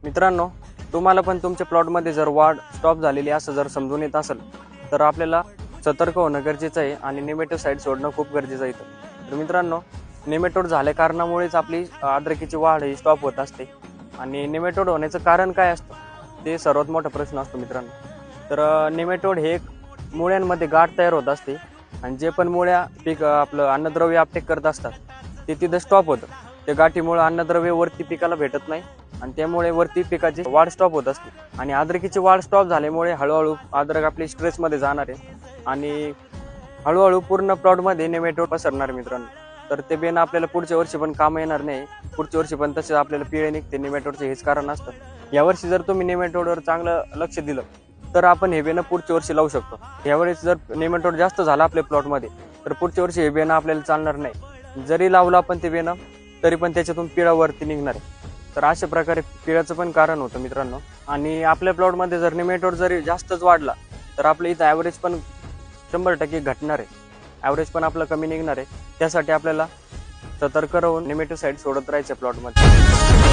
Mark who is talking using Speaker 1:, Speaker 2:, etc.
Speaker 1: मित्रांनो, तुम्हाला पण तुमच्या प्लॉटमध्ये जर वाढ स्टॉप झालेली असं जर समजून येत असेल तर आपल्याला सतर्क होणं गरजेचं आहे आणि नेमॅटोसाइड सोडणं खूप गरजेचं आहे. तर मित्रांनो, नेमॅटोड झाल्या कारणामुळेच आपली अद्रकीची वाढ ही स्टॉप होत असते. आणि नेमॅटोड होण्याचं कारण काय असतं ते सर्वात मोठा प्रश्न असतो मित्रांनो. तर नेमॅटोड हे मुळ्यांमध्ये गाठ तयार होत असते आणि जे पण मुळ्या आपलं अन्नद्रव्य अपटेक करत असतात ते तिथं स्टॉप होतं. त्या गाठीमुळे अन्नद्रव्य वरती पिकाला भेटत नाही आणि त्यामुळे वरती पिकाची वाढ स्टॉप होत असते. आणि अद्रकीची वाढ स्टॉप झाल्यामुळे हळूहळू अद्रक आपली स्ट्रेसमध्ये जाणार आहे आणि हळूहळू पूर्ण प्लॉटमध्ये नेमॅटोड पसरणार मित्रांनो. तर ते बेन आपल्याला पुढच्या वर्षी पण काम येणार नाही. पुढच्या वर्षी पण तसे आपल्याला पिळे निघते. नेमॅटोडचे हेच कारण असतं. यावर्षी जर तुम्ही नेमॅटोडवर चांगलं लक्ष दिलं तर आपण हे बेनं पुढच्या वर्षी लावू शकतो. यावेळेस जर नेमॅटोड जास्त झाला आपल्या प्लॉटमध्ये तर पुढच्या वर्षी हे बेनं आपल्याला चालणार नाही. जरी लावलं आपण ते बेनं तरी पण त्याच्यातून पिळा वरती निघणार आहे. तर अशा प्रकारे पिळाचं पण कारण होतं मित्रांनो. आणि आपल्या प्लॉटमध्ये जर नेमॅटोड जरी जास्तच वाढला तर आपल्या इथं ॲव्हरेज पण 100% घटणार आहे. ॲव्हरेज पण आपलं कमी निघणार आहे. त्यासाठी आपल्याला सतर्क राहून नेमॅटोसाइड सोडत राहायचं प्लॉटमध्ये.